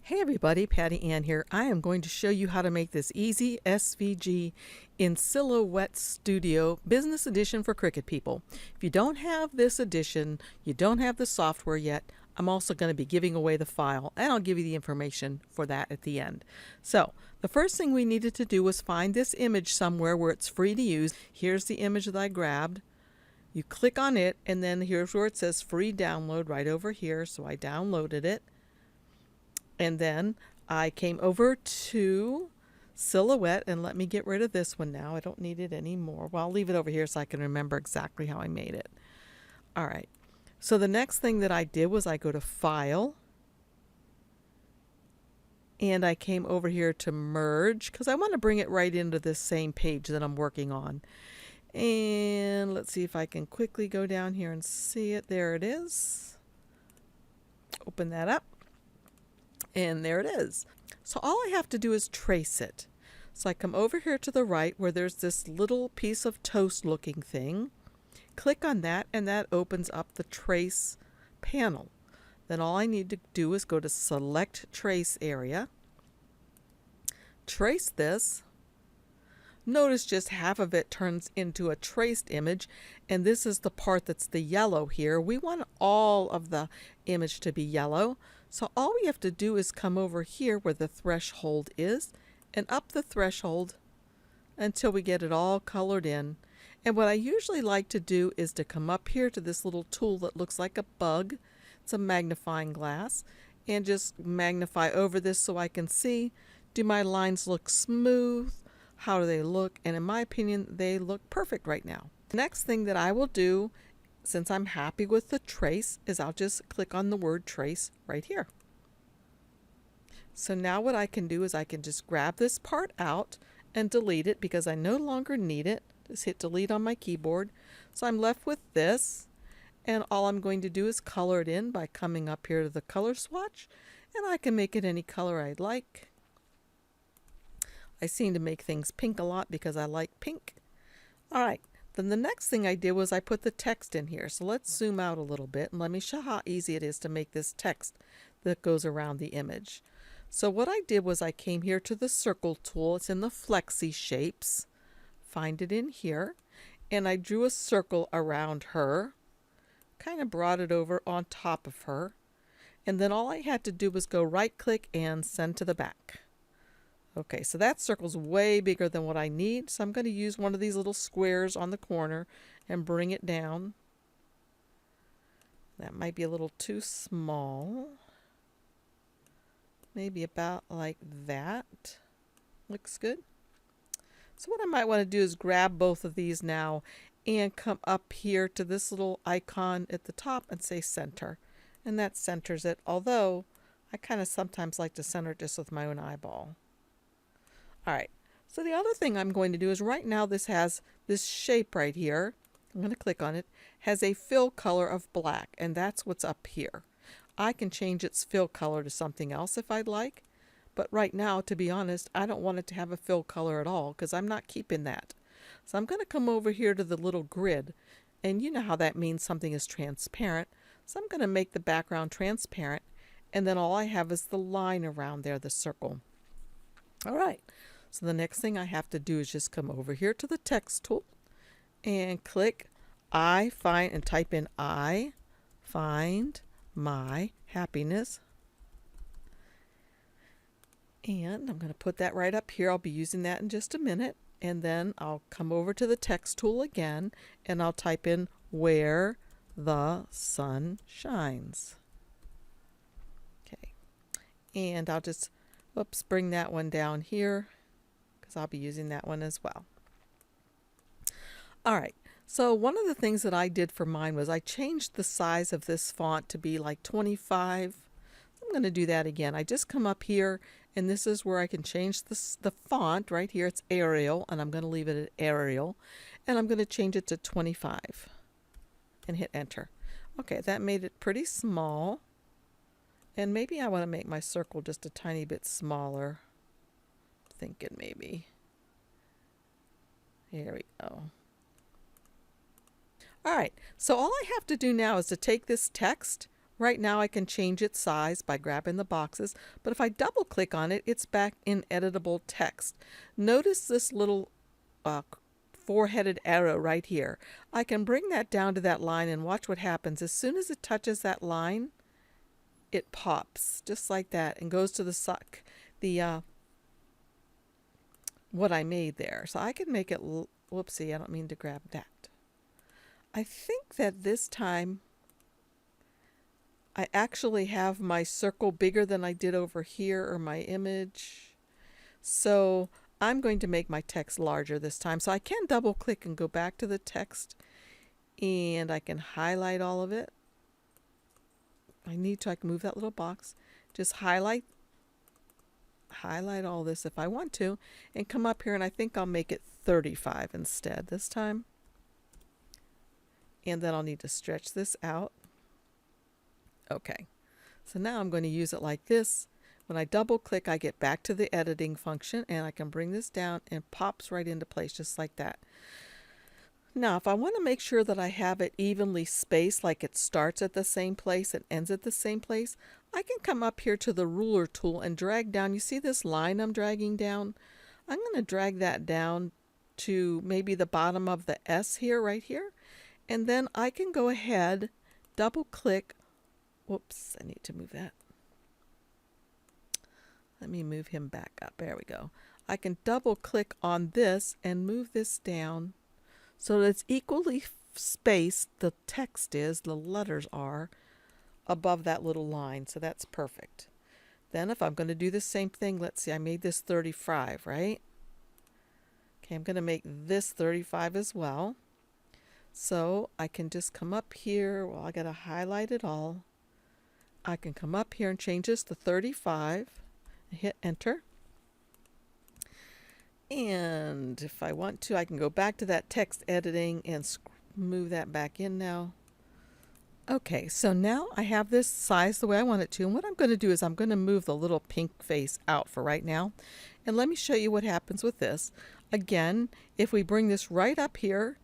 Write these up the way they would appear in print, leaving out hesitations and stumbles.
Hey everybody, Patty Ann here. I am going to show you how to make this easy SVG in Silhouette Studio Business Edition for Cricut people. If you don't have this edition, you don't have the software yet, I'm also going to be giving away the file, and I'll give you the information for that at the end. So the first thing we needed to do was find this image somewhere where it's free to use. Here's the image that I grabbed. You click on it, and then here's where it says free download right over here. So I downloaded it. And then I came over to Silhouette, and let me get rid of this one now. I don't need it anymore. Well, I'll leave it over here so I can remember exactly how I made it. All right. So the next thing that I did was I go to File, and I came over here to Merge because I want to bring it right into this same page that I'm working on. And let's see if I can quickly go down here and see it. There it is. Open that up. And there it is. So all I have to do is trace it. So I come over here to the right where there's this little piece of toast looking thing. Click on that, and that opens up the trace panel. Then all I need to do is go to Select Trace Area. Trace this. Notice just half of it turns into a traced image, and this is the part that's the yellow here. We want all of the image to be yellow. So all we have to do is come over here where the threshold is and up the threshold until we get it all colored in. And what I usually like to do is to come up here to this little tool that looks like a bug. It's a magnifying glass, and just magnify over this so I can see, do my lines look smooth? How do they look? And in my opinion, they look perfect right now. The next thing that I will do, since I'm happy with the trace, is I'll just click on the word trace right here. So now what I can do is I can just grab this part out and delete it because I no longer need it. Just hit delete on my keyboard. So I'm left with this, and all I'm going to do is color it in by coming up here to the color swatch, and I can make it any color I'd like. I seem to make things pink a lot because I like pink. All right. Then the next thing I did was I put the text in here. So let's zoom out a little bit and let me show how easy it is to make this text that goes around the image. So what I did was I came here to the circle tool. It's in the flexi shapes. Find it in here. And I drew a circle around her. Kind of brought it over on top of her. And then all I had to do was go right click and send to the back. Okay, so that circle's way bigger than what I need, so I'm going to use one of these little squares on the corner and bring it down. That might be a little too small. Maybe about like that. Looks good. So what I might want to do is grab both of these now and come up here to this little icon at the top and say center. And that centers it, although I kind of sometimes like to center it just with my own eyeball. All right, so the other thing I'm going to do is right now this has this shape right here. I'm going to click on it. Has a fill color of black, and that's what's up here. I can change its fill color to something else if I'd like, but right now, to be honest, I don't want it to have a fill color at all because I'm not keeping that. So I'm going to come over here to the little grid, and you know how that means something is transparent. So I'm going to make the background transparent, and then all I have is the line around there, the circle. All right, so the next thing I have to do is just come over here to the text tool and click I find and type in I find my happiness. And I'm going to put that right up here. I'll be using that in just a minute. And then I'll come over to the text tool again and I'll type in where the sun shines. Okay, and I'll just bring that one down here because I'll be using that one as well. All right, so one of the things that I did for mine was I changed the size of this font to be like 25. I'm going to do that again. I just come up here, and this is where I can change the font right here. It's Arial, and I'm going to leave it at Arial, and I'm going to change it to 25 and hit enter. Okay, that made it pretty small. And maybe I want to make my circle just a tiny bit smaller. Thinking maybe. Here we go. All right, so all I have to do now is to take this text Right now I can change its size by grabbing the boxes, but if I double click on it, it's back in editable text. Notice this little four-headed arrow right here. I can bring that down to that line and watch what happens. As soon as it touches that line, it pops just like that and goes to the what I made there. So I can make it, whoopsie, I don't mean to grab that. I think that this time I actually have my circle bigger than I did over here, or my image. So I'm going to make my text larger this time. So I can double click and go back to the text, and I can highlight all of it. I can move that little box. Just highlight all this if I want to, and come up here, and I think I'll make it 35 instead this time. And then I'll need to stretch this out. Okay, so now I'm going to use it like this. When I double click, I get back to the editing function, and I can bring this down and pops right into place just like that. Now, if I want to make sure that I have it evenly spaced, like it starts at the same place and ends at the same place, I can come up here to the ruler tool and drag down. You see this line I'm dragging down? I'm going to drag that down to maybe the bottom of the S here, right here. And then I can go ahead, double click. Whoops, I need to move that. Let me move him back up. There we go. I can double click on this and move this down so that it's equally spaced. The text is, the letters are above that little line. So that's perfect. Then if I'm going to do the same thing, let's see, I made this 35, right? Okay, I'm going to make this 35 as well. So I can just come up here. Well, I got to highlight it all. I can come up here and change this to 35 and hit enter. And if I want to, I can go back to that text editing and move that back in now. Okay, so now I have this size the way I want it to. And what I'm going to do is I'm going to move the little pink face out for right now. And let me show you what happens with this. Again, if we bring this right up here,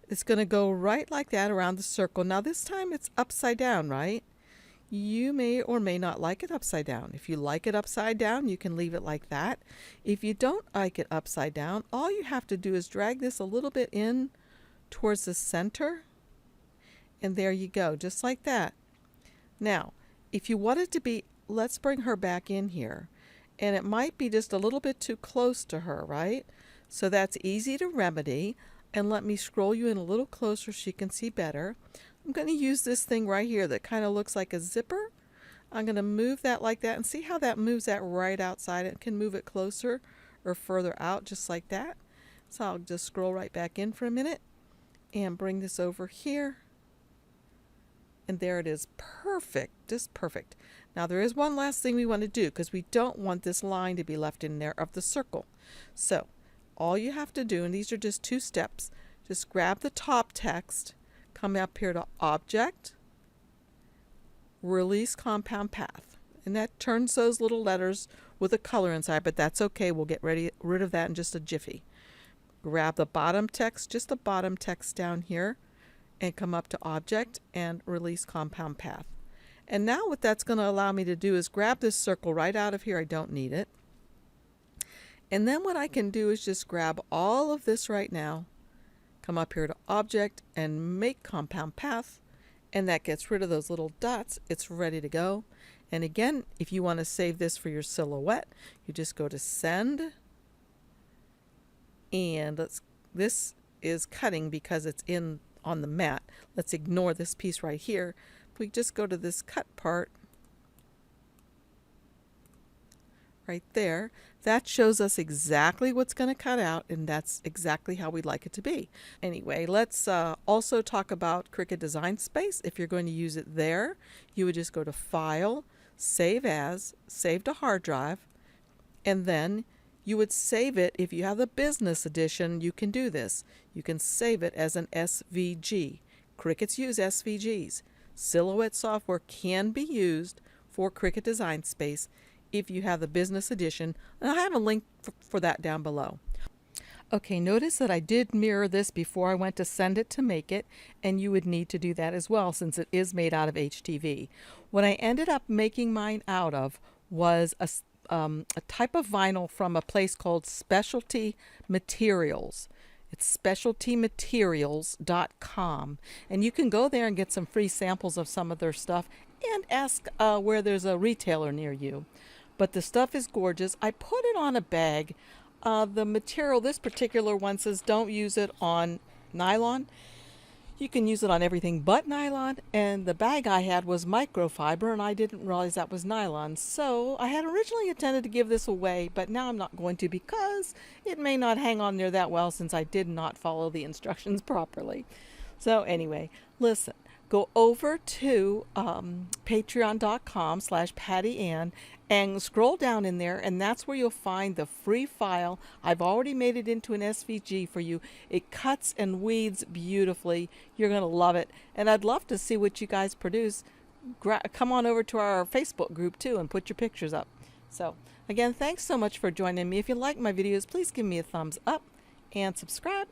it's going to go right like that around the circle. Now this time it's upside down, right? You may or may not like it upside down. If you like it upside down, you can leave it like that. If you don't like it upside down, all you have to do is drag this a little bit in towards the center. And there you go, just like that. Now, if you want it to be, let's bring her back in here. And it might be just a little bit too close to her, right? So that's easy to remedy. And let me scroll you in a little closer so you can see better. I'm going to use this thing right here that kind of looks like a zipper. I'm going to move that like that and see how that moves that right outside. It can move it closer or further out just like that. So I'll just scroll right back in for a minute and bring this over here. And there it is. Perfect. Just perfect. Now there is one last thing we want to do because we don't want this line to be left in there of the circle. So all you have to do, and these are just 2 steps, just grab the top text, come up here to Object, Release Compound Path. And that turns those little letters with a color inside, but that's okay. We'll get rid of that in just a jiffy. Grab the bottom text, just the bottom text down here, and come up to Object and Release Compound Path. And now what that's going to allow me to do is grab this circle right out of here. I don't need it. And then what I can do is just grab all of this right now, come up here to Object and Make Compound Path, and that gets rid of those little dots. It's ready to go. And again, if you want to save this for your silhouette, you just go to Send, and this is cutting because it's in on the mat. Let's ignore this piece right here. If we just go to this cut part right there, that shows us exactly what's going to cut out, and that's exactly how we'd like it to be. Anyway, let's also talk about Cricut Design Space. If you're going to use it there, you would just go to File, Save As, Save to Hard Drive, and then you would save it. If you have the business edition, you can do this. You can save it as an SVG. Cricuts use SVGs. Silhouette software can be used for Cricut Design Space if you have the business edition, and I have a link for that down below. Okay, notice that I did mirror this before I went to send it to make it, and you would need to do that as well since it is made out of HTV. What I ended up making mine out of was a type of vinyl from a place called Specialty Materials. It's specialtymaterials.com, and you can go there and get some free samples of some of their stuff and ask where there's a retailer near you. But the stuff is gorgeous. I put it on a bag. The material, this particular one says don't use it on nylon. You can use it on everything but nylon, and the bag I had was microfiber, and I didn't realize that was nylon. So I had originally intended to give this away, but now I'm not going to because it may not hang on there that well since I did not follow the instructions properly. So anyway, listen. Go over to patreon.com/PattyAnn and scroll down in there, and that's where you'll find the free file. I've already made it into an SVG for you. It cuts and weeds beautifully. You're going to love it, and I'd love to see what you guys produce. Come on over to our Facebook group too and put your pictures up. So again, thanks so much for joining me. If you like my videos, please give me a thumbs up and subscribe,